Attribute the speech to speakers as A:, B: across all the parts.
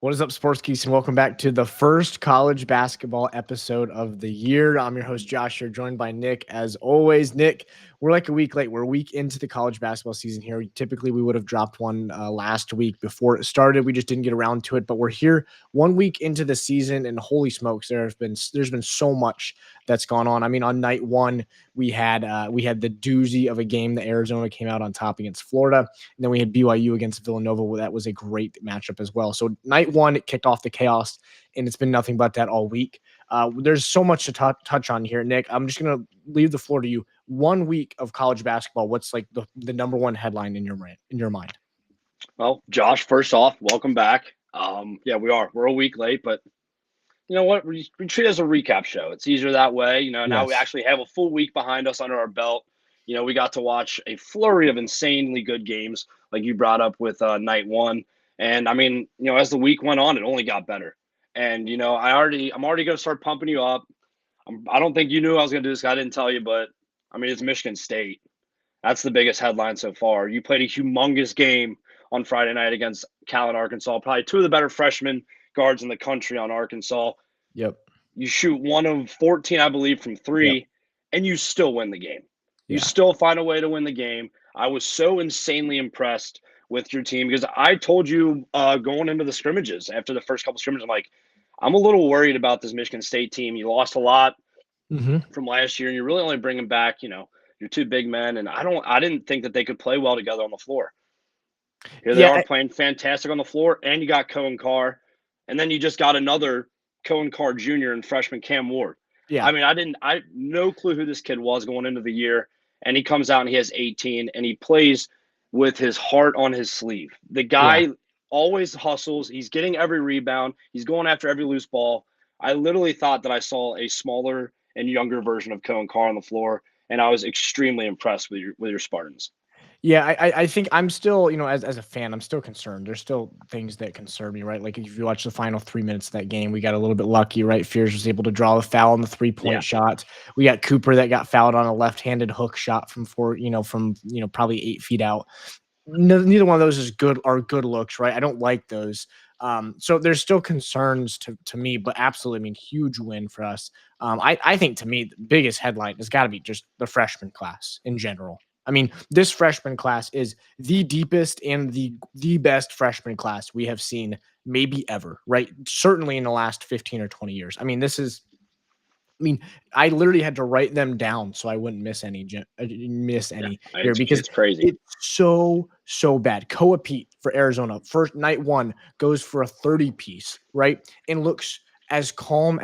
A: What is up, sports geeks, and welcome back to the first college basketball episode of the year. I'm your host, Josh, here, joined by Nick. As always, Nick, we're like a week late. We're a week into the college basketball season here. Typically, we would have dropped one last week before it started. We just didn't get around to it, but we're here 1 week into the season, and holy smokes, there's been so much that's gone on. I mean, on night one, we had the doozy of a game that Arizona came out on top against Florida. And then we had BYU against Villanova. That was a great matchup as well. So night one, it kicked off the chaos, and it's been nothing but that all week. There's so much to touch on here, Nick. I'm just going to leave the floor to you. 1 week of college basketball. What's like the number one headline in your mind?
B: Well, Josh, first off, welcome back. Yeah, we are. We're a week late, but you know what? We treat it as a recap show. It's easier that way. Now we
A: Yes.
B: actually have a full week behind us under our belt. We got to watch a flurry of insanely good games, like you brought up with night one. And I mean, as the week went on, it only got better. And I'm already going to start pumping you up. I don't think you knew I was going to do this. I didn't tell you, but I mean, it's Michigan State. That's the biggest headline so far. You played a humongous game on Friday night against Cal and Arkansas, probably two of the better freshman guards in the country on Arkansas.
A: Yep.
B: You shoot 1 of 14, I believe, from
A: Yep.
B: three, and you still win the game. You
A: Yeah.
B: still find a way to win the game. I was so insanely impressed with your team because I told you going into the scrimmages after the first couple scrimmages, I'm a little worried about this Michigan State team. You lost a lot
A: Mm-hmm.
B: from last year, and you're really only bringing back, your two big men, and I didn't think that they could play well together on the floor. Here they
A: Yeah.
B: are playing fantastic on the floor, and you got Cohen Carr, and then you just got another Cohen Carr Jr. and freshman Cam Ward.
A: Yeah.
B: I no clue who this kid was going into the year, and he comes out and he has 18, and he plays with his heart on his sleeve. The
A: Yeah.
B: guy always hustles. He's getting every rebound. He's going after every loose ball. I literally thought that I saw a smaller and younger version of Cohen Carr on the floor, and I was extremely impressed with your Spartans.
A: Yeah, I think I'm still, as a fan, I'm still concerned. There's still things that concern me, right? Like if you watch the final 3 minutes of that game, we got a little bit lucky, right? Fears was able to draw the foul on the 3-point
B: Yeah.
A: shot. We got Cooper that got fouled on a left-handed hook shot from probably 8 feet out. Neither one of those are good looks, right? I don't like those. So there's still concerns to me, but absolutely, I mean, huge win for us. I think to me, the biggest headline has got to be just the freshman class in general. I mean, this freshman class is the deepest and the best freshman class we have seen maybe ever, right? Certainly in the last 15 or 20 years. I mean, I literally had to write them down so I wouldn't miss
B: Yeah,
A: any here because
B: it's crazy.
A: it's so bad. Koa Pete for Arizona, first night one goes for a 30 piece, right? And looks as calm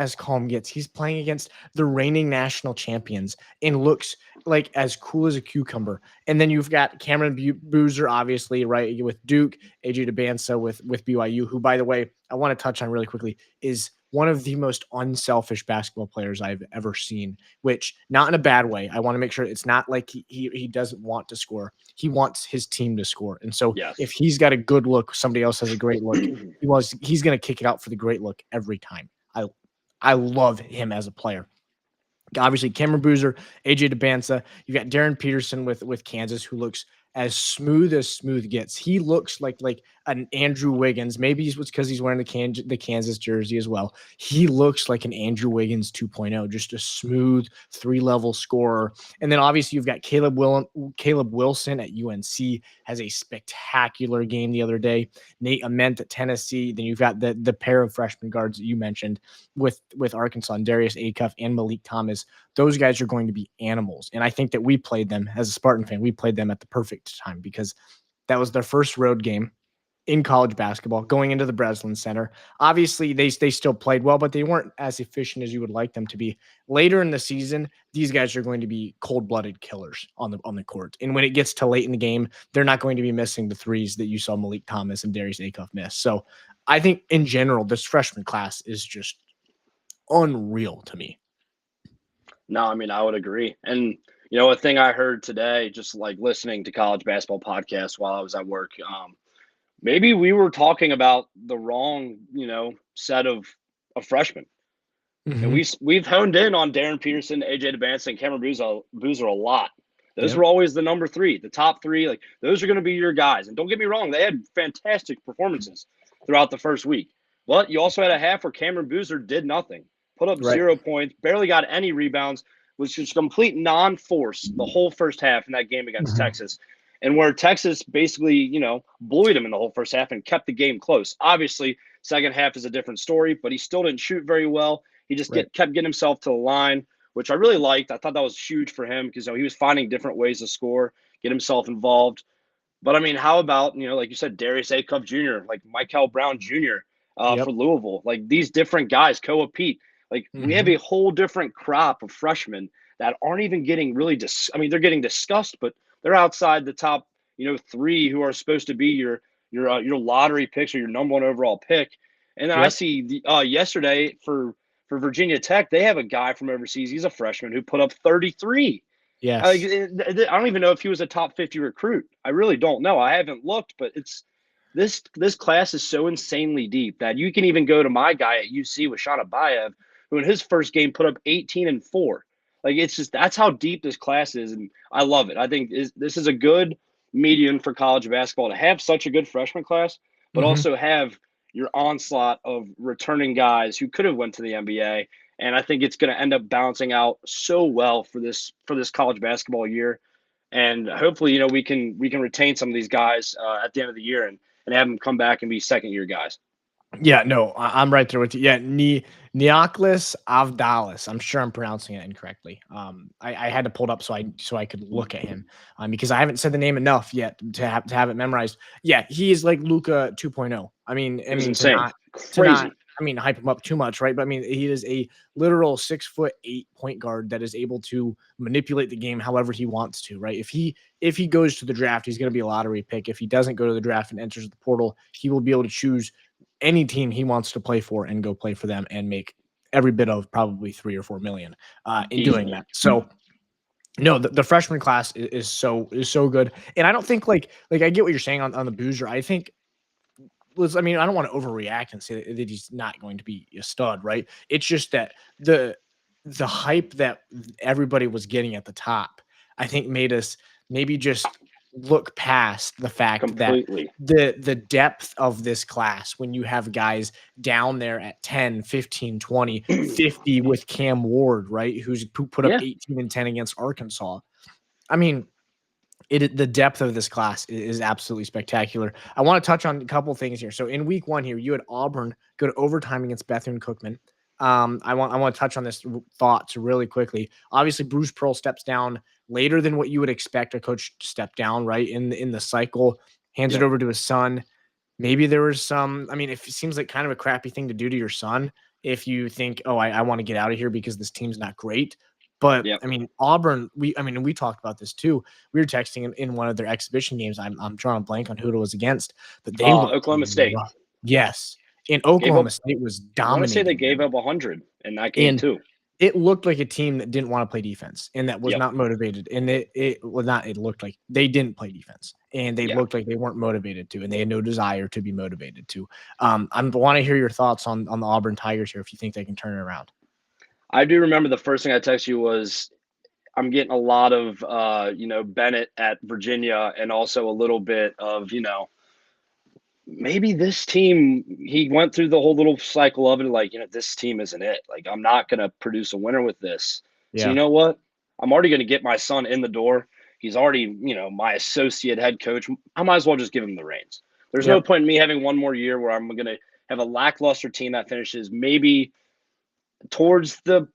A: gets. He's playing against the reigning national champions and looks like as cool as a cucumber. And then you've got Cameron Boozer, obviously, right, with Duke, AJ DeBansa with BYU, who, by the way, I want to touch on really quickly, is one of the most unselfish basketball players I've ever seen, which not in a bad way. I want to make sure it's not like he doesn't want to score. He wants his team to score. And so
B: Yes.
A: if he's got a good look, somebody else has a great look, he's going to kick it out for the great look every time. I love him as a player. Obviously, Cameron Boozer, AJ DeBansa. You got Darren Peterson with Kansas, who looks as smooth gets. He looks like an Andrew Wiggins. Maybe it's because he's wearing the Kansas jersey as well. He looks like an Andrew Wiggins 2.0, just a smooth 3-level scorer. And then obviously you've got Caleb Wilson at UNC, has a spectacular game the other day. Nate Ament at Tennessee. Then you've got the pair of freshman guards that you mentioned with Arkansas, and Darius Acuff and Malik Thomas. Those guys are going to be animals. And I think that we played them, as a Spartan fan, we played them at the perfect time because that was their first road game in college basketball going into the Breslin Center. Obviously, they still played well, but they weren't as efficient as you would like them to be. Later in the season, these guys are going to be cold-blooded killers on the court. And when it gets to late in the game, they're not going to be missing the threes that you saw Malik Thomas and Darius Acuff miss. So I think in general, this freshman class is just unreal to me.
B: No, I mean, I would agree. And, a thing I heard today, just like listening to college basketball podcasts while I was at work, maybe we were talking about the wrong, set of freshmen. And
A: Mm-hmm.
B: we've honed in on Darren Peterson, AJ DeBanson, and Cameron Boozer a lot. Those
A: Yep.
B: were always the number three, the top three. Like those are going to be your guys. And don't get me wrong, they had fantastic performances throughout the first week. Well, you also had a half where Cameron Boozer did nothing, put up
A: Right.
B: 0 points, barely got any rebounds, was just complete non-force the whole first half in that game against
A: Mhm.
B: Texas. And where Texas basically, bullied him in the whole first half and kept the game close. Obviously, second half is a different story, but he still didn't shoot very well. He just
A: Right.
B: kept getting himself to the line, which I really liked. I thought that was huge for him because he was finding different ways to score, get himself involved. But I mean, how about like you said, Darius A. Cup Jr., like Michael Brown Jr. For
A: Yep.
B: Louisville, like these different guys, Koa Pete. Like we have
A: Mhm.
B: a whole different crop of freshmen that aren't even getting really I mean, they're getting discussed, but they're outside the top, three who are supposed to be your lottery picks or your number one overall pick. And then I
A: Yep.
B: see yesterday for Virginia Tech, they have a guy from overseas. He's a freshman who put up 33.
A: Yes.
B: I don't even know if he was a top 50 recruit. I really don't know. I haven't looked, but it's this class is so insanely deep that you can even go to my guy at UC with Shana Bayev, who in his first game put up 18 and 4. Like it's just that's how deep this class is, and I love it. I think this is a good median for college basketball to have such a good freshman class, but
A: Mhm.
B: also have your onslaught of returning guys who could have went to the NBA, and I think it's going to end up balancing out so well for this college basketball year. And hopefully, we can retain some of these guys at the end of the year and have them come back and be second year guys.
A: Yeah, no, I'm right there with you. Yeah, Neoklis Avdalis. I'm sure I'm pronouncing it incorrectly. I had to pull it up so I could look at him, because I haven't said the name enough yet to have it memorized. Yeah, he is like Luca 2.0. I
B: It was
A: mean
B: insane,
A: to not
B: crazy.
A: hype him up too much, right? But I mean, he is a literal 6'8" point guard that is able to manipulate the game however he wants to, right? If he goes to the draft, he's going to be a lottery pick. If he doesn't go to the draft and enters the portal, he will be able to choose any team he wants to play for and go play for them and make every bit of probably 3 or 4 million in doing
B: Easily.
A: that. So no, the freshman class is so good, and I don't think like I get what you're saying on the Boozer. I think I mean I don't want to overreact and say that he's not going to be a stud, right? It's just that the hype that everybody was getting at the top, I think made us maybe just look past the fact that
B: Completely.
A: the depth of this class when you have guys down there at 10, 15, 20, 50 with Cam Ward, right? Who put up
B: Yeah.
A: 18 and 10 against Arkansas. I mean, the depth of this class is absolutely spectacular. I want to touch on a couple things here. So in week one here, you had Auburn go to overtime against Bethune Cookman. I want to touch on this thoughts really quickly. Obviously, Bruce Pearl steps down later than what you would expect a coach to step down, right? In the cycle, hands it
B: Yep.
A: over to his son. Maybe there was some. I mean, if it seems like kind of a crappy thing to do to your son, if you think, oh, I want to get out of here because this team's not great. But
B: Yep.
A: I mean, Auburn. We talked about this too. We were texting in one of their exhibition games. I'm drawing a blank on who it was against, but they looked
B: Oklahoma State
A: rough. Yes, and
B: gave
A: Oklahoma
B: up.
A: State was
B: I want to say they
A: dominating
B: gave
A: them,
B: up 100 in that game
A: and
B: too.
A: it looked like a team that didn't want to play defense and that was
B: Yep.
A: not motivated. And it was not. It looked like they didn't play defense, and they
B: Yeah.
A: looked like they weren't motivated to, and they had no desire to be motivated to. I want to hear your thoughts on the Auburn Tigers here. If you think they can turn it around.
B: I do remember the first thing I texted you was I'm getting a lot of Bennett at Virginia and also a little bit of maybe this team, he went through the whole little cycle of it, like, this team isn't it. Like, I'm not going to produce a winner with this. So, you
A: Yeah.
B: know what? I'm already going to get my son in the door. He's already, my associate head coach. I might as well just give him the reins. There's no
A: Yep.
B: point in me having one more year where I'm going to have a lackluster team that finishes maybe towards the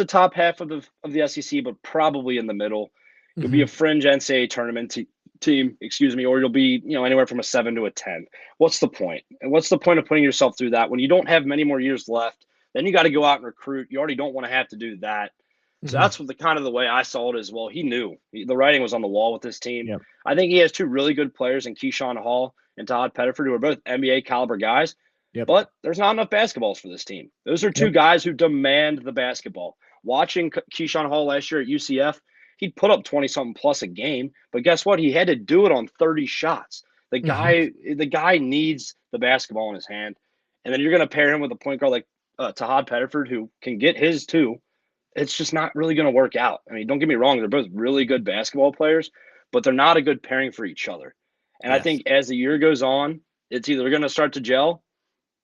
B: top half of the SEC, but probably in the middle. You'll be a
A: Hmm.
B: fringe NCAA tournament team, excuse me, or you'll be anywhere from a 7 to a 10. What's the point? And what's the point of putting yourself through that when you don't have many more years left? Then you got to go out and recruit. You already don't want to have to do that. So
A: Hmm.
B: that's what the kind of the way I saw it as well. He knew the writing was on the wall with this team.
A: Yep.
B: I think he has two really good players in Keyshawn Hall and Todd Pettiford, who are both NBA caliber guys.
A: Yep.
B: But there's not enough basketballs for this team. Those are two
A: Yep.
B: guys who demand the basketball. Watching Keyshawn Hall last year at UCF, he'd put up 20 something plus a game, but guess what? He had to do it on 30 shots. The
A: Hmm.
B: guy needs the basketball in his hand. And then you're going to pair him with a point guard like Tahad Pettiford, who can get his too. It's just not really going to work out. I mean, don't get me wrong, they're both really good basketball players, but they're not a good pairing for each other. And I
A: Yes.
B: think as the year goes on, it's either going to start to gel,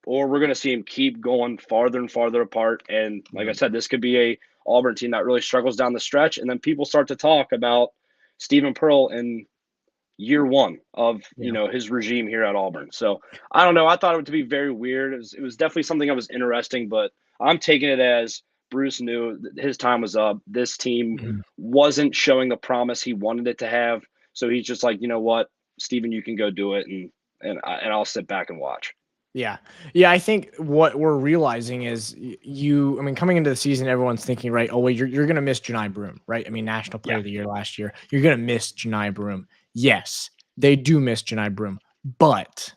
B: or we're going to see them keep going farther and farther apart. And like I said, this could be a Auburn team that really struggles down the stretch, and then people start to talk about Stephen Pearl in year one of
A: Yeah.
B: his regime here at Auburn. So I don't know. I thought it to be very weird. It was definitely something that was interesting, but I'm taking it as Bruce knew that his time was up. This team
A: Mhm.
B: wasn't showing the promise he wanted it to have. So he's just like, you know what, Steven, you can go do it, and I'll sit back and watch.
A: Yeah. Yeah, I think what we're realizing is I mean, coming into the season, everyone's thinking, right, oh, wait, you're going to miss Janai Broom, right? I mean, National Player
B: Yeah.
A: of the Year last year. You're going to miss Janai Broom. Yes, they do miss Janai Broom, but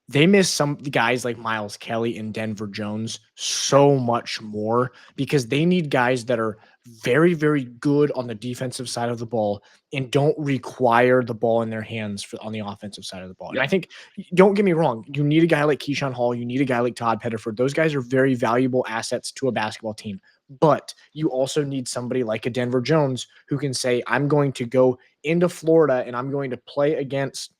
A: they miss some guys like Miles Kelly and Denver Jones so much more because they need guys that are very, very good on the defensive side of the ball and don't require the ball in their hands on the offensive side of the ball. And
B: Yep.
A: I think, don't get me wrong, you need a guy like Keyshawn Hall, you need a guy like Todd Pettiford. Those guys are very valuable assets to a basketball team. But you also need somebody like a Denver Jones who can say, I'm going to go into Florida and I'm going to play against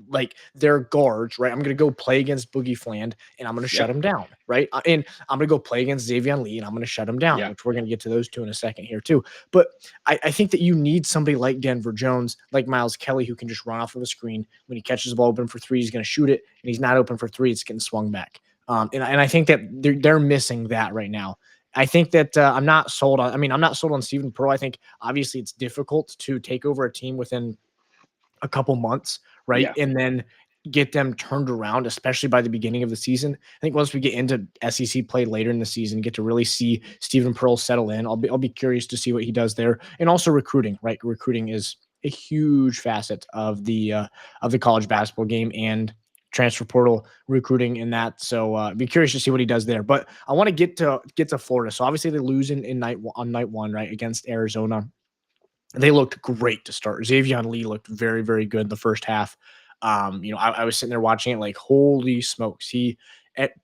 A: like their guards, right? I'm going to go play against Boogie Fland and I'm going to shut
B: Yep.
A: him down, right? And I'm going to go play against Xavier Lee and I'm going to shut him down,
B: Yeah.
A: which we're going to get to those two in a second here too. But I think that you need somebody like Denver Jones, like Miles Kelly, who can just run off of a screen. When he catches the ball open for three, he's going to shoot it. And he's not open for three, it's getting swung back. And I think that they're missing that right now. I think that I'm not sold on. I mean, I'm not sold on Stephen Pearl. I think obviously it's difficult to take over a team within a couple months, right?
B: Yeah.
A: And then get them turned around, especially by the beginning of the season. I think once we get into SEC play later in the season, get to really see Stephen Pearl settle in. I'll be curious to see what he does there, and also recruiting. Right, recruiting is a huge facet of the college basketball game and transfer portal recruiting in that. So be curious to see what he does there. But I want to get to Florida. So obviously they lose in night one, right, against Arizona. They looked great to start. Xavier Lee looked very, very good in the first half. I was sitting there watching it like, holy smokes.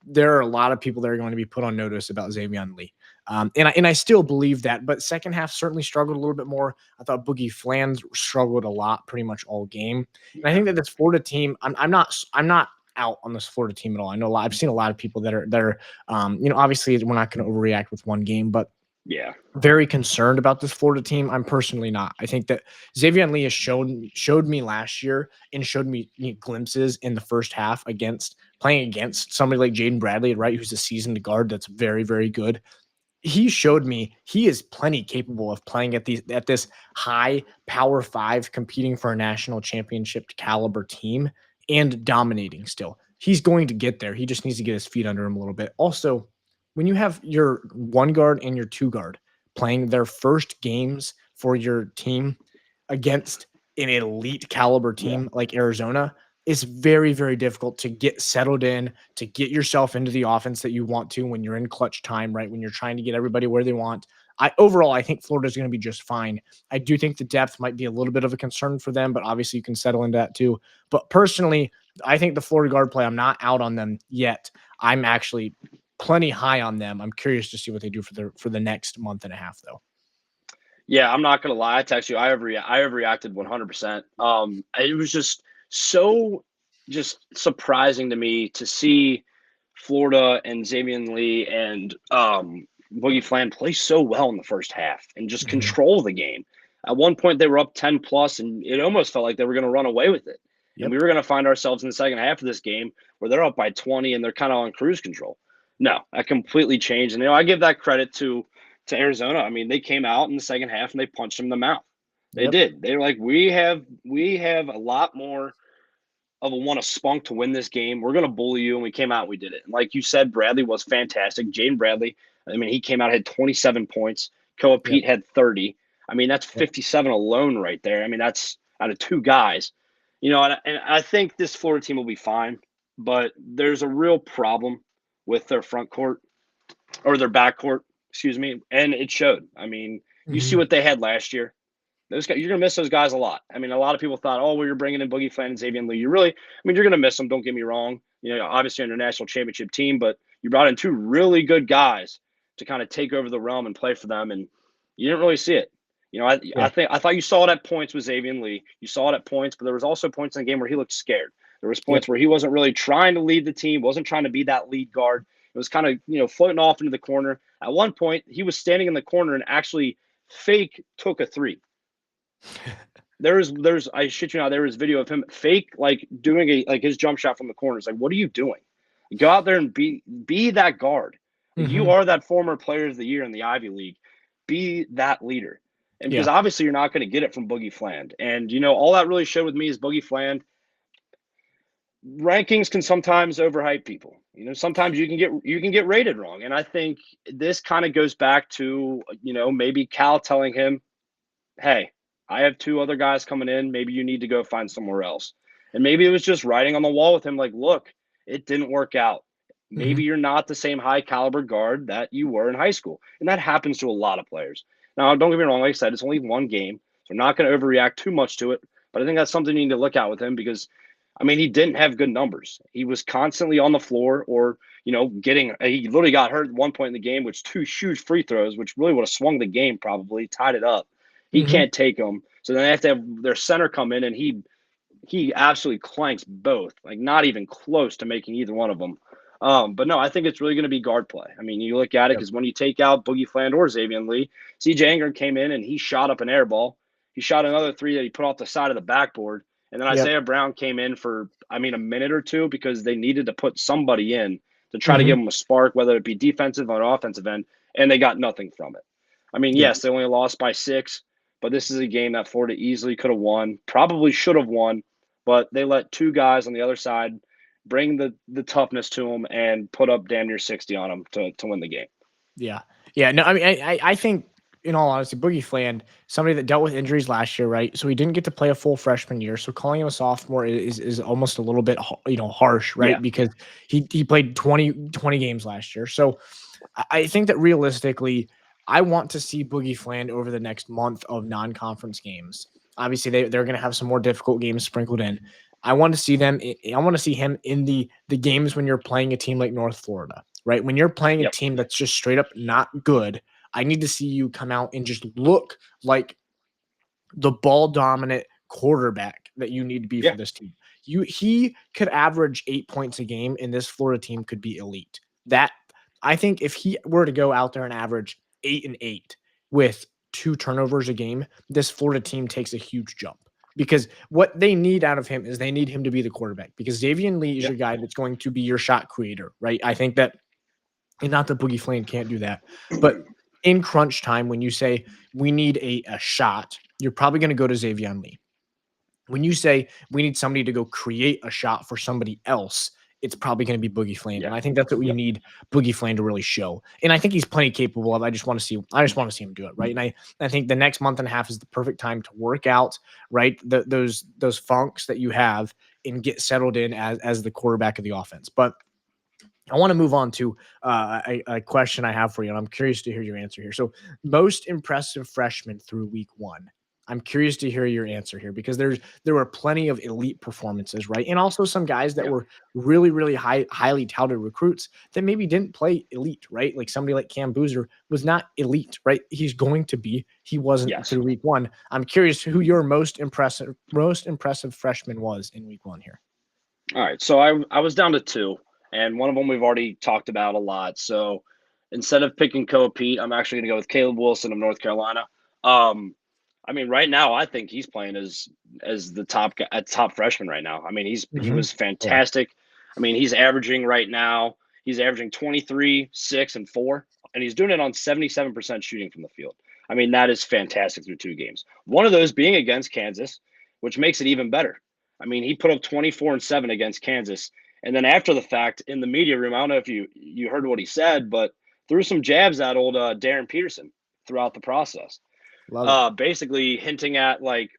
A: There are a lot of people that are going to be put on notice about Xavier Lee. And I still believe that, but second half certainly struggled a little bit more. I thought Boogie Flands struggled a lot pretty much all game. And I think that this Florida team, I'm not out on this Florida team at all. I know I've seen a lot of people that are obviously we're not going to overreact with one game, but
B: Yeah.
A: very concerned about this Florida team. I'm personally not. I think that Xavier Lee has showed me last year and showed me glimpses in the first half against playing against somebody like Jaden Bradley, right, who's a seasoned guard that's very, very good. He showed me he is plenty capable of playing at this high power five, competing for a national championship caliber team and dominating still. He's going to get there. He just needs to get his feet under him a little bit. Also, when you have your one guard and your two guard playing their first games for your team against an elite caliber
B: Yeah.
A: team like Arizona, it's very, very difficult to get settled in, to get yourself into the offense that you want to when you're in clutch time, right? When you're trying to get everybody where they want. I think Florida's going to be just fine. I do think the depth might be a little bit of a concern for them, but obviously you can settle into that too. But personally, I think the Florida guard play, I'm not out on them yet. I'm actually plenty high on them. I'm curious to see what they do for the next month and a half, though.
B: Yeah, I'm not gonna lie. I text you. I have reacted 100%. It was just surprising to me to see Florida and Xavier Lee and Boogie Fland play so well in the first half and just
A: Mhm.
B: control the game. At one point, they were up 10 plus, and it almost felt like they were going to run away with it. And we
A: Yep.
B: were going to find ourselves in the second half of this game where they're up by 20 and they're kind of on cruise control. No, that completely changed. And I give that credit to Arizona. I mean, they came out in the second half and they punched them in the mouth. They
A: Yep.
B: did. They were like, we have a lot more of a want to spunk to win this game. We're going to bully you, and we came out and we did it. And like you said, Bradley was fantastic. Jaden Bradley, I mean, he came out had 27 points. Koa
A: Yep.
B: Pete had 30. I mean, that's
A: Yep.
B: 57 alone right there. I mean, that's out of two guys. And I think this Florida team will be fine, but there's a real problem with their front court or their back court, excuse me, and it showed. I mean, you see
A: Mhm.
B: what they had last year. Those guys, you're gonna miss those guys a lot. I mean, a lot of people thought, oh, well, you're bringing in Boogie Fland and Xavier Lee. I mean, you're gonna miss them. Don't get me wrong. Obviously, on your national championship team, but you brought in two really good guys to kind of take over the realm and play for them, and you didn't really see it. I
A: Yeah.
B: think I thought you saw it at points with Xavier Lee. You saw it at points, but there was also points in the game where he looked scared. There was
A: Yep.
B: points where he wasn't really trying to lead the team, wasn't trying to be that lead guard. It was kind of, floating off into the corner. At one point, he was standing in the corner and actually fake took a three. There's I shit you not, there was video of him fake like doing his jump shot from the corner. It's like, what are you doing? Go out there and be that guard. Like, you
A: Mhm.
B: are that former player of the year in the Ivy League. Be that leader. And because
A: Yeah.
B: obviously you're not going to get it from Boogie Fland. And all that really showed with me is Boogie Fland rankings can sometimes overhype people. Sometimes you can get rated wrong. And I think this kind of goes back to, maybe Cal telling him, hey, I have two other guys coming in. Maybe you need to go find somewhere else. And maybe it was just writing on the wall with him, like, look, it didn't work out. Maybe
A: Mhm.
B: you're not the same high caliber guard that you were in high school. And that happens to a lot of players. Now, don't get me wrong. Like I said, it's only one game. So I'm not going to overreact too much to it. But I think that's something you need to look at with him because, he didn't have good numbers. He was constantly on the floor or, he literally got hurt at one point in the game, which two huge free throws, which really would have swung the game, probably tied it up. He
A: Mhm.
B: can't take them. So then they have to have their center come in, and he absolutely clanks both, like not even close to making either one of them. But no, I think it's really going to be guard play. You look at it
A: Yep.
B: because when you take out Boogie Fland or Xavier Lee, CJ Ingram came in and he shot up an air ball. He shot another three that he put off the side of the backboard. And then
A: Yep.
B: Isaiah Brown came in for, a minute or two because they needed to put somebody in to try to
A: Mhm.
B: give them a spark, whether it be defensive or offensive end, and they got nothing from it.
A: Yep.
B: Yes, they only lost by 6, but this is a game that Florida easily could have won, probably should have won, but they let two guys on the other side bring the toughness to them and put up damn near 60 on them to win the game.
A: Yeah. Yeah. No, I mean, I think, in all honesty, Boogie Fland, somebody that dealt with injuries last year, right? So he didn't get to play a full freshman year. So calling him a sophomore is almost a little bit, harsh,
B: Yeah.
A: right? Because he played 20 games last year. So I think that realistically, I want to see Boogie Fland over the next month of non-conference games. Obviously, they're going to have some more difficult games sprinkled in. I want to see them. I want to see him in the games when you're playing a team like North Florida, right? When you're playing a
B: Yep.
A: team that's just straight up not good, I need to see you come out and just look like the ball dominant quarterback that you need to be for
B: Yeah.
A: this team. He could average 8 points a game, and this Florida team could be elite. That I think if he were to go out there and average 8 and 8 with 2 turnovers a game, this Florida team takes a huge jump. Because what they need out of him is they need him to be the quarterback. Because Xavier Lee is
B: Yeah.
A: your guy that's going to be your shot creator, right? I think that, and not that Boogie Flame can't do that, but in crunch time, when you say we need a shot, you're probably going to go to Xavier Lee. When you say we need somebody to go create a shot for somebody else, it's probably going to be Boogie Fland.
B: Yeah.
A: And I think that's what we
B: Yep.
A: need Boogie Fland to really show. And I think he's plenty capable of. I just want to see him do it. Right. And I think the next month and a half is the perfect time to work out, right? Those funks that you have and get settled in as the quarterback of the offense. But I want to move on to a question I have for you, and I'm curious to hear your answer here. So, most impressive freshman through week one. I'm curious to hear your answer here because there were plenty of elite performances, right? And also some guys that
B: Yeah.
A: were really highly touted recruits that maybe didn't play elite, right? Like somebody like Cam Boozer was not elite, right? He's going to be. He wasn't
B: Yes.
A: through week one. I'm curious who your most impressive freshman was in week one here.
B: All right. So I was down to 2, and one of them we've already talked about a lot. So instead of picking Koa Pete, I'm actually going to go with Caleb Wilson of North Carolina. Um, right now, I think he's playing as the top freshman right now. He
A: Mhm.
B: was
A: Yeah.
B: fantastic. He's averaging right now. He's averaging 23, 6, and 4, and he's doing it on 77% shooting from the field. That is fantastic through 2 games. One of those being against Kansas, which makes it even better. He put up 24 and 7 against Kansas, and then after the fact in the media room, I don't know if you heard what he said, but threw some jabs at old Darren Peterson throughout the process,
A: Love it.
B: basically hinting at like,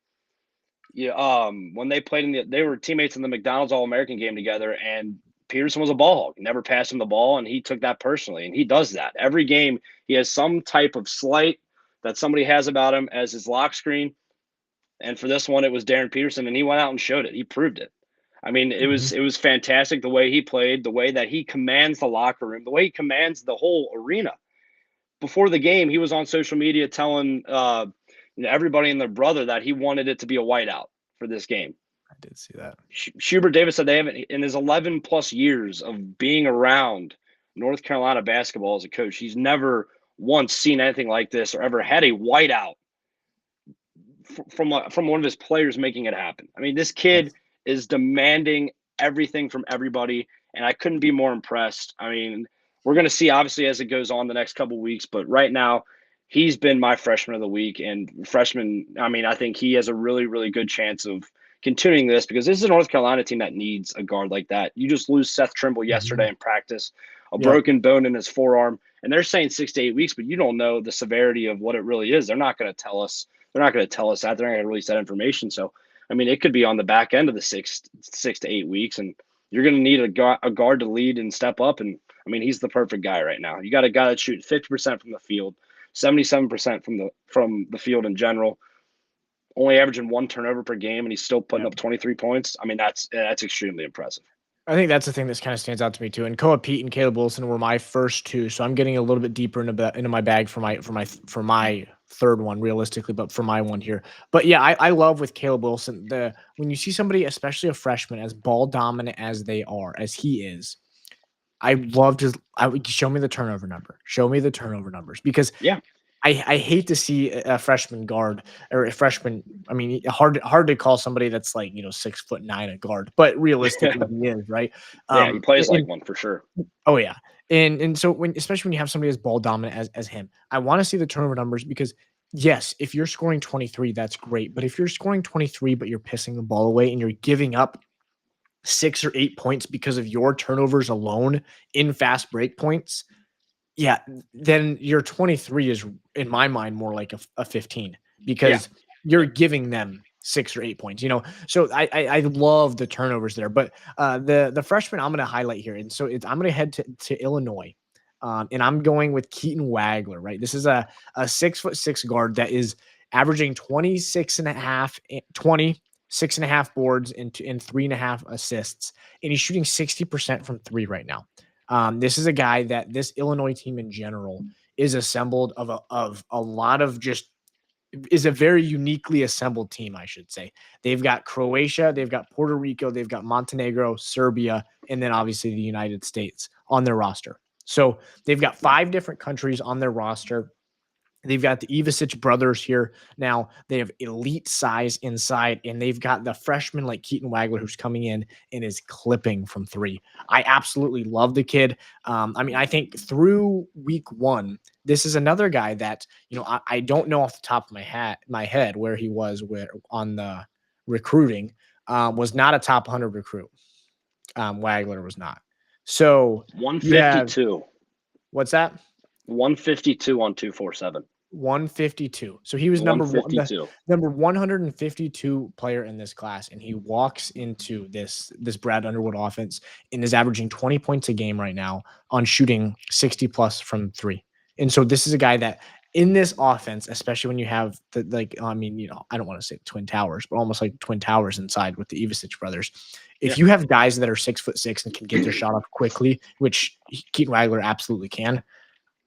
B: yeah, when they played they were teammates in the McDonald's All American game together, and Peterson was a ball hog. Never passed him the ball, and he took that personally. And he does that every game. He has some type of slight that somebody has about him as his lock screen. And for this one, it was Darren Peterson, and he went out and showed it. He proved it. It
A: Mhm.
B: was fantastic the way he played, the way that he commands the locker room, the way he commands the whole arena. Before the game, he was on social media telling everybody and their brother that he wanted it to be a whiteout for this game.
A: did see that.
B: Schubert Davis said they haven't, in his 11 plus years of being around North Carolina basketball as a coach, he's never once seen anything like this or ever had a whiteout from one of his players making it happen. I mean, this kid is demanding everything from everybody, and I couldn't be more impressed. I mean, we're going to see obviously as it goes on the next couple of weeks, but right now he's been my freshman of the week. And freshman, I mean, I think he has a really, really good chance of continuing this because this is a North Carolina team that needs a guard like that. You just lose Seth Trimble yesterday in practice, a broken bone in his forearm, and they're saying 6 to 8 weeks, but you don't know the severity of what it really is. They're not going to tell us. They're not going to tell us that. They're not going to release that information. So, I mean, it could be on the back end of the 6 to 8 weeks, and you're going to need a guard to lead and step up. And I mean, he's the perfect guy right now. You got a guy that shoots 50% from the field, 77% from the field in general, only averaging 1 turnover per game, and he's still putting up 23 points. I mean, that's extremely impressive.
A: I think that's the thing that kind of stands out to me too. And Koa Pete and Caleb Wilson were my first two, so I'm getting a little bit deeper into my bag for my third one realistically, but for my one here. But yeah, I love with Caleb Wilson when you see somebody, especially a freshman, as ball dominant as they are, as he is. I love to show me the turnover number. Show me the turnover numbers because I hate to see a freshman guard or a freshman. I mean, hard to call somebody that's like 6'9" a guard, but realistically he is, right.
B: He plays like one for sure.
A: Oh yeah, and so especially when you have somebody as ball dominant as him, I want to see the turnover numbers because yes, if you're scoring 23, that's great, but if you're scoring 23 but you're pissing the ball away and you're giving up 6 or 8 points because of your turnovers alone in fast break points, yeah, then your 23 is, in my mind, more like a 15 because you're giving them 6 or 8 points, So I love the turnovers there. But the freshman I'm going to highlight here, and so I'm going to head to Illinois, and I'm going with Keaton Wagler, right? This is a 6'6" guard that is averaging 26 and a half, 26.5 boards and 3.5 assists, and he's shooting 60% from three right now. This is a guy that this Illinois team in general is assembled of a lot of is a very uniquely assembled team, I should say. They've got Croatia, they've got Puerto Rico, they've got Montenegro, Serbia, and then obviously the United States on their roster. So they've got 5 different countries on their roster. They've got the Ivasic brothers here. Now they have elite size inside, and they've got the freshman like Keaton Wagler who's coming in and is clipping from three. I absolutely love the kid. I mean, I think through week 1, this is another guy that, I don't know off the top of my head where he was on the recruiting, was not a top 100 recruit. Wagler was not. So
B: 152.
A: What's that?
B: 152 on 247.
A: 152. So he was number 152 player in this class, and he walks into this Brad Underwood offense and is averaging 20 points a game right now on shooting 60 plus from three. And so this is a guy that in this offense, especially when you have I don't want to say Twin Towers, but almost like Twin Towers inside with the Ivasic brothers. If you have guys that are 6'6" and can get their shot off quickly, which Keaton Wagler absolutely can,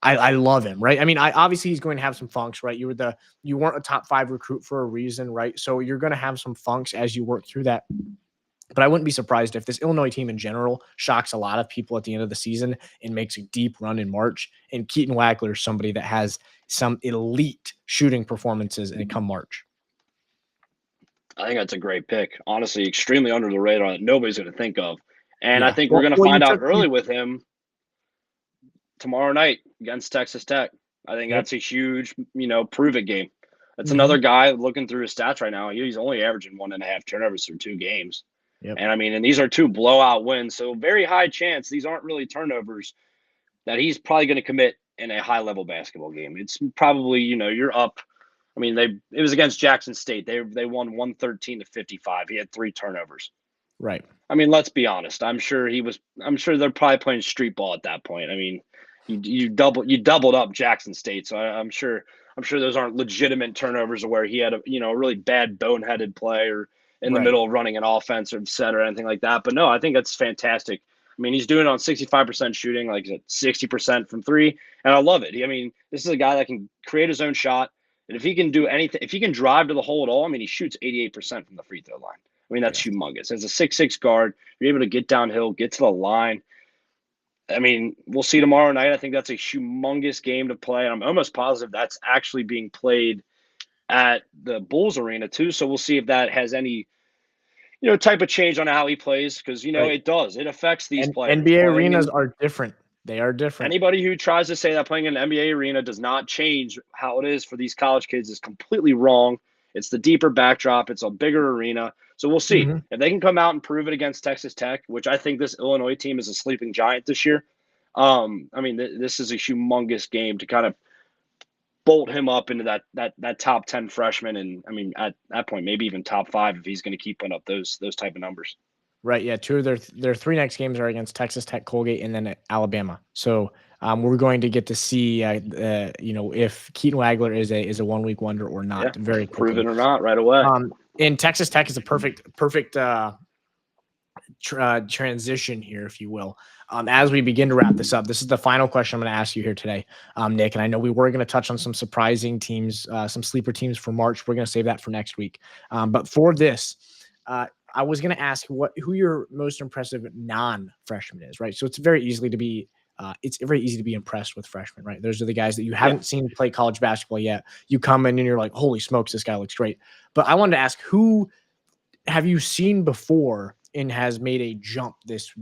A: I love him, right? I mean, obviously he's going to have some funks, right? You weren't a top 5 recruit for a reason, right? So you're going to have some funks as you work through that. But I wouldn't be surprised if this Illinois team in general shocks a lot of people at the end of the season and makes a deep run in March. And Keaton Wagler is somebody that has some elite shooting performances and come March.
B: I think that's a great pick. Honestly, extremely under the radar that nobody's going to think of. And I think we're going to find out early with him tomorrow night against Texas Tech. I think that's a huge, prove it game. That's another guy looking through his stats right now. He's only averaging 1.5 turnovers through 2 games. And I mean, and these are 2 blowout wins. So very high chance these aren't really turnovers that he's probably going to commit in a high level basketball game. It's probably, you're up. I mean, it was against Jackson State. They won 113-55. He had 3 turnovers.
A: Right.
B: I mean, let's be honest. I'm sure they're probably playing street ball at that point. I mean, you doubled up Jackson State, so I'm sure those aren't legitimate turnovers where he had a really bad boneheaded play or in the middle of running an offense or set or anything like that. But no, I think that's fantastic. I mean, he's doing it on 65% shooting, like 60% from 3, and I love it. I mean, this is a guy that can create his own shot, and if he can do anything, if he can drive to the hole at all, I mean, he shoots 88% from the free throw line. I mean, that's
A: Yes.
B: humongous. As a 6'6" guard, you're able to get downhill, get to the line. I mean, we'll see tomorrow night. I think that's a humongous game to play. And I'm almost positive that's actually being played at the Bulls arena too. So we'll see if that has any, type of change on how he plays because,
A: Right.
B: it does. It affects these
A: And
B: players.
A: NBA
B: Playing
A: arenas
B: in
A: are different. They are different.
B: anybody who tries to say that playing in an NBA arena does not change how it is for these college kids is completely wrong. It's the deeper backdrop. It's a bigger arena. So we'll see
A: Mhm.
B: if they can come out and prove it against Texas Tech, which I think this Illinois team is a sleeping giant this year. I mean, this is a humongous game to kind of bolt him up into that top 10 freshman, and I mean at that point maybe even top 5 if he's going to keep putting up those type of numbers.
A: Right, yeah, 2 of their 3 next games are against Texas Tech, Colgate, and then at Alabama. So, we're going to get to see, if Keaton Wagler is a one-week wonder or
B: Yeah,
A: not very
B: prove
A: quickly.
B: it or not right away.
A: And Texas Tech is a perfect, transition here, if you will. As we begin to wrap this up, this is the final question I'm going to ask you here today, Nick. And I know we were going to touch on some surprising teams, some sleeper teams for March. We're going to save that for next week. But for this, I was going to ask who your most impressive non-freshman is, right? So it's very easily to be. It's very easy to be impressed with freshmen, right? Those are the guys that you
B: Yeah.
A: haven't seen play college basketball yet. You come in and you're like, "Holy smokes, this guy looks great." But I wanted to ask, who have you seen before and has made a jump this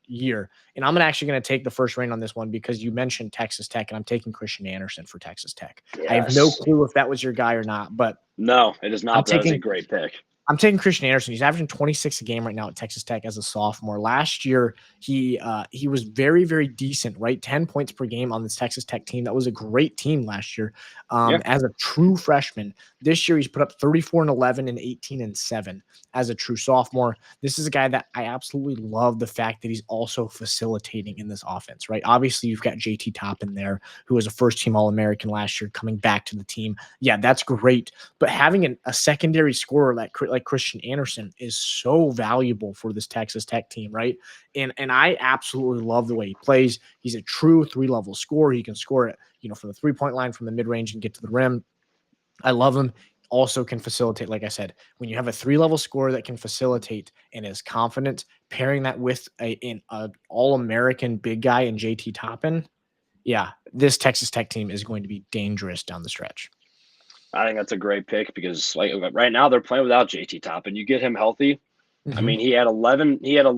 A: year? And I'm actually going to take the first reign on this one because you mentioned Texas Tech, and I'm taking Christian Anderson for Texas Tech. I have no
B: Yes.
A: clue if that was your guy or not, but
B: No, it is
A: I'm
B: not, but that was a
A: taking
B: great pick.
A: I'm taking Christian Anderson. He's averaging 26 a game right now at Texas Tech as a sophomore. Last year, he was very, very decent, right? 10 points per game on this Texas Tech team. That was a great team last year.
B: Yeah.
A: As a true freshman. This year, he's put up 34 and 11 and 18 and 7 as a true sophomore. This is a guy that I absolutely love the fact that he's also facilitating in this offense, right? Obviously, you've got JT Toppin there, who was a first-team All-American last year, coming back to the team. Yeah, that's great. But having a secondary scorer like Christian Anderson is so valuable for this Texas Tech team, right? And I absolutely love the way he plays. He's a true 3-level scorer. He can score it, from the 3-point line, from the mid-range, and get to the rim. I love him. Also can facilitate, like I said, when you have a 3-level scorer that can facilitate and is confident, pairing that with an all-American big guy in JT Toppin, yeah, this Texas Tech team is going to be dangerous down the stretch.
B: I think that's a great pick because like right now they're playing without JT Toppin. You get him healthy. I
A: Mhm.
B: mean,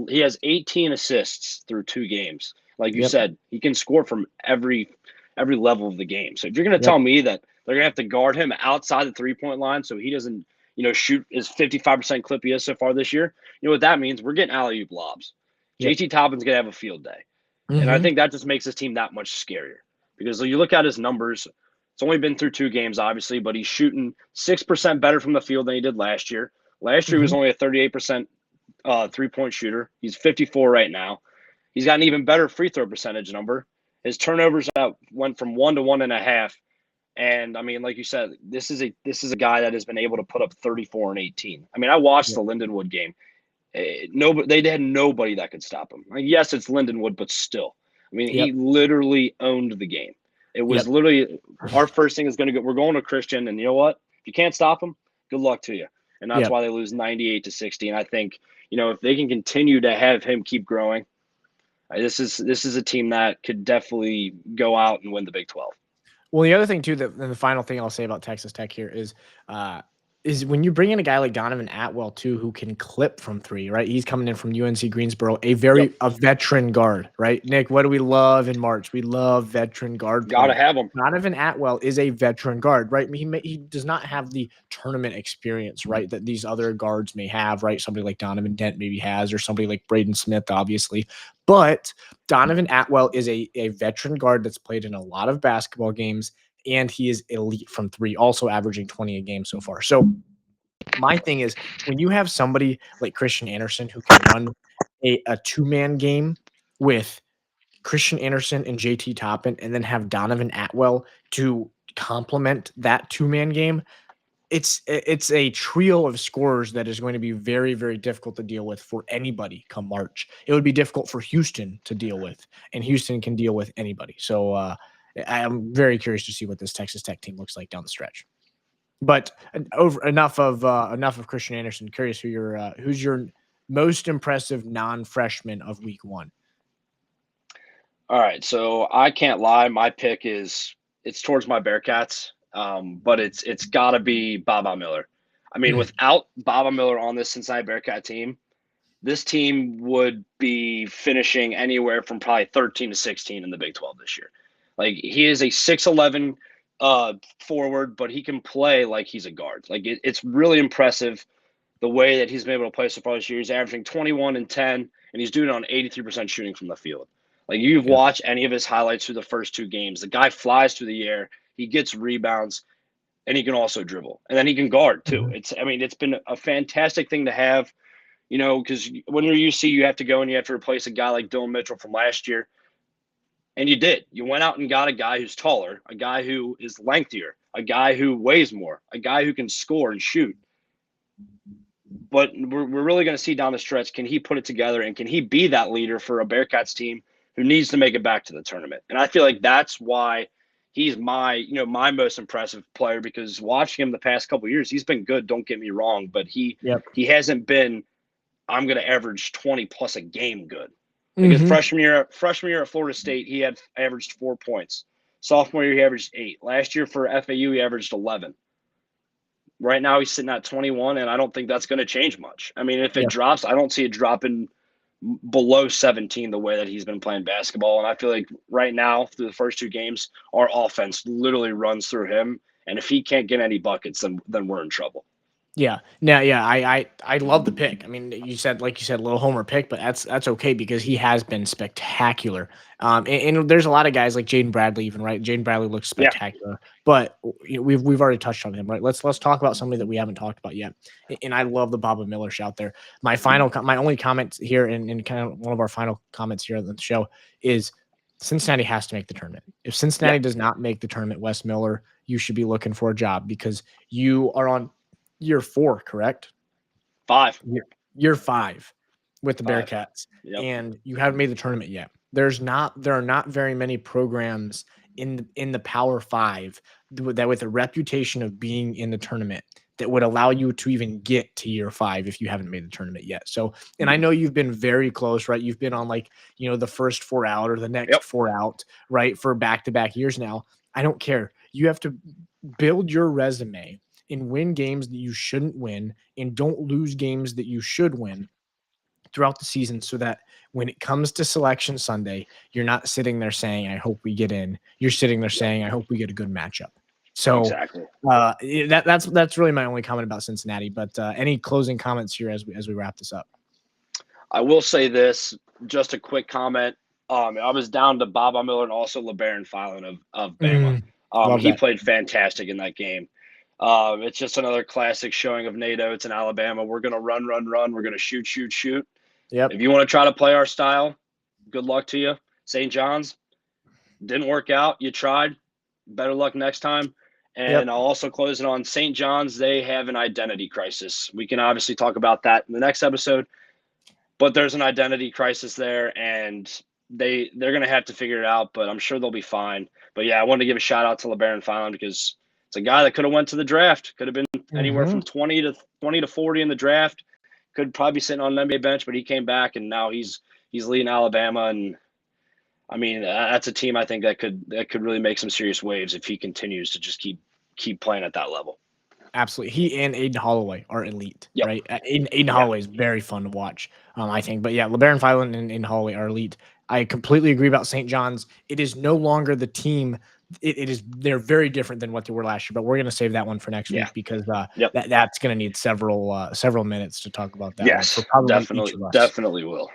B: he has 18 assists through 2 games. Like you
A: Yep.
B: said, he can score from every level of the game. So if you're going to
A: Yep.
B: tell me that they're going to have to guard him outside the 3-point line so he doesn't, shoot his 55% clip he has so far this year, you know what that means? We're getting alley-oop lobs.
A: Yep.
B: JT Toppin's going to have a field day. And I
A: Mhm.
B: think that just makes his team that much scarier because you look at his numbers. It's only been through 2 games, obviously, but he's shooting 6% better from the field than he did last year. Last year, he was
A: Mhm.
B: only a 38% 3-point shooter. He's 54 right now. He's got an even better free throw percentage number. His turnovers went from 1 to 1.5. And I mean, like you said, this is a guy that has been able to put up 34 and 18. I mean, I watched
A: Yep.
B: the Lindenwood game. Nobody, they had nobody that could stop him. Like, yes, it's Lindenwood, but still, I mean, he
A: Yep.
B: literally owned the game. It was
A: Yep.
B: literally our first thing is going to go. We're going to Christian, and you know what? If you can't stop him, good luck to you. And that's
A: Yep.
B: why they lose 98-60. And I think if they can continue to have him keep growing, this is a team that could definitely go out and win the Big 12.
A: Well, the other thing too, and the final thing I'll say about Texas Tech here is when you bring in a guy like Donovan Atwell too, who can clip from 3, right? He's coming in from UNC Greensboro,
B: Yep,
A: a veteran guard, right? Nick, what do we love in March? We love veteran guard
B: gotta
A: play.
B: have him.
A: Donovan Atwell is a veteran guard, right? He does not have the tournament experience, right, that these other guards may have, right? Somebody like Donovan Dent maybe has, or somebody like Braden Smith, obviously. But Donovan Atwell is a veteran guard that's played in a lot of basketball games, and he is elite from 3, also averaging 20 a game so far. So my thing is when you have somebody like Christian Anderson who can run a 2-man game with Christian Anderson and JT Toppin, and then have Donovan Atwell to complement that 2-man game, it's a trio of scorers that is going to be very, very difficult to deal with for anybody come March. It would be difficult for Houston to deal with, and Houston can deal with anybody. So I'm very curious to see what this Texas Tech team looks like down the stretch. But over enough of Christian Anderson. Curious who's your most impressive non-freshman of week one.
B: All right, so I can't lie. My pick is it's towards my Bearcats, but it's got to be Baba Miller. I mean,
A: Mm.
B: without Baba Miller on this Cincinnati Bearcat team, this team would be finishing anywhere from probably 13 to 16 in the Big 12 this year. Like he is a 6'11 forward, but he can play like he's a guard. Like it's really impressive the way that he's been able to play so far this year. He's averaging 21 and 10, and he's doing it on 83% shooting from the field. Like you've
A: Yeah.
B: watched any of his highlights through the first two games. The guy flies through the air, he gets rebounds, and he can also dribble. And then he can guard too.
A: Mhm.
B: It's been a fantastic thing to have, because when you're UC, you have to go and you have to replace a guy like Dylan Mitchell from last year. And you did. You went out and got a guy who's taller, a guy who is lengthier, a guy who weighs more, a guy who can score and shoot. But we're really going to see down the stretch, can he put it together and can he be that leader for a Bearcats team who needs to make it back to the tournament? And I feel like that's why he's my most impressive player, because watching him the past couple of years, he's been good, don't get me wrong, but he
A: Yep.
B: hasn't been I'm going to average 20 plus a game good. Like his
A: Mm-hmm.
B: freshman year at Florida State, he had averaged 4 points. Sophomore year, he averaged 8. Last year for FAU, he averaged 11. Right now, he's sitting at 21, and I don't think that's going to change much. I mean, if it
A: Yeah.
B: drops, I don't see it dropping below 17 the way that he's been playing basketball. And I feel like right now, through the first two games, our offense literally runs through him. And if he can't get any buckets, then we're in trouble.
A: Yeah. No, yeah, I love the pick. I mean, like you said, a little homer pick, but that's okay because he has been spectacular. And there's a lot of guys like Jaden Bradley, even right. Jaden Bradley looks
B: Yeah.
A: spectacular, but we've already touched on him, right? Let's talk about somebody that we haven't talked about yet. And I love the Baba Miller shout there. My only comment here, and kind of one of our final comments here on the show is Cincinnati has to make the tournament. If Cincinnati
B: Yeah.
A: does not make the tournament, Wes Miller, you should be looking for a job because you are on year 4, correct?
B: 5.
A: Year 5 with the
B: 5.
A: Bearcats,
B: Yep.
A: and you haven't made the tournament yet. There are not very many programs in the Power 5 that with a reputation of being in the tournament that would allow you to even get to year 5 if you haven't made the tournament yet. So, and I know you've been very close, right? You've been on the first 4 out or the next
B: Yep.
A: 4 out, right? For back-to-back years now. I don't care. You have to build your resume and win games that you shouldn't win and don't lose games that you should win throughout the season so that when it comes to selection Sunday, you're not sitting there saying, I hope we get in. You're sitting there saying, I hope we get a good matchup. So
B: Exactly.
A: that's really my only comment about Cincinnati. But any closing comments here as we wrap this up?
B: I will say this, just a quick comment. I was down to Baba Miller and also LeBaron Filan of Bama.
A: Love
B: He
A: that.
B: played fantastic in that game. It's just another classic showing of NATO. It's in Alabama. We're going to run. We're going to shoot.
A: Yep.
B: If you want to try to play our style, good luck to you. St. John's didn't work out. You tried. Better luck next time. And
A: Yep.
B: I'll also close it on St. John's. They have an identity crisis. We can obviously talk about that in the next episode. But there's an identity crisis there, and they're going to have to figure it out, but I'm sure they'll be fine. But yeah, I wanted to give a shout out to LeBaron Filan because it's a guy that could have went to the draft, could have been anywhere from 20 to 40 in the draft, could probably be sitting on an NBA bench, but he came back and now he's leading Alabama. And I mean, that's a team I think that could really make some serious waves if he continues to just keep playing at that level.
A: Absolutely. He and Aiden Holloway are elite,
B: Yep.
A: right? Aiden Holloway is very fun to watch, I think. But yeah, LeBaron Filan and Holloway are elite. I completely agree about St. John's. It is no longer the team. It is. They're very different than what they were last year. But we're going to save that one for next week because that's going to need several minutes to talk about that one for probably each of us.
B: Definitely will.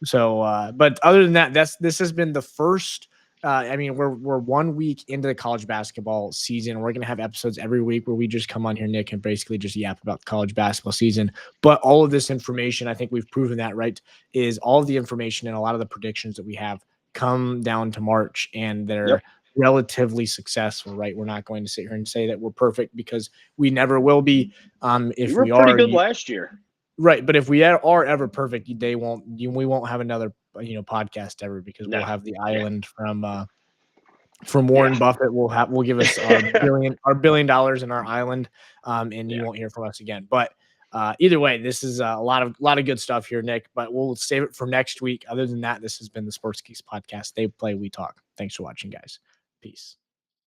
A: So, but other than that, this has been the first. I mean, we're 1 week into the college basketball season. We're going to have episodes every week where we just come on here, Nick, and basically just yap about the college basketball season. But all of this information, I think we've proven that, right, is all of the information and a lot of the predictions that we have come down to March, and they're relatively successful, right? We're not going to sit here and say that we're perfect because we never will be. If
B: we were pretty good last year.
A: Right, but if we are ever perfect, we won't have another podcast ever because we'll have the island from from
B: Yeah.
A: Warren Buffett will give us our $1 billion in our island, and you
B: Yeah.
A: won't hear from us again. But either way, this is a lot of good stuff here, Nick. But we'll save it for next week. Other than that, this has been the Sports Geeks podcast. They play, we talk. Thanks for watching, guys. Peace.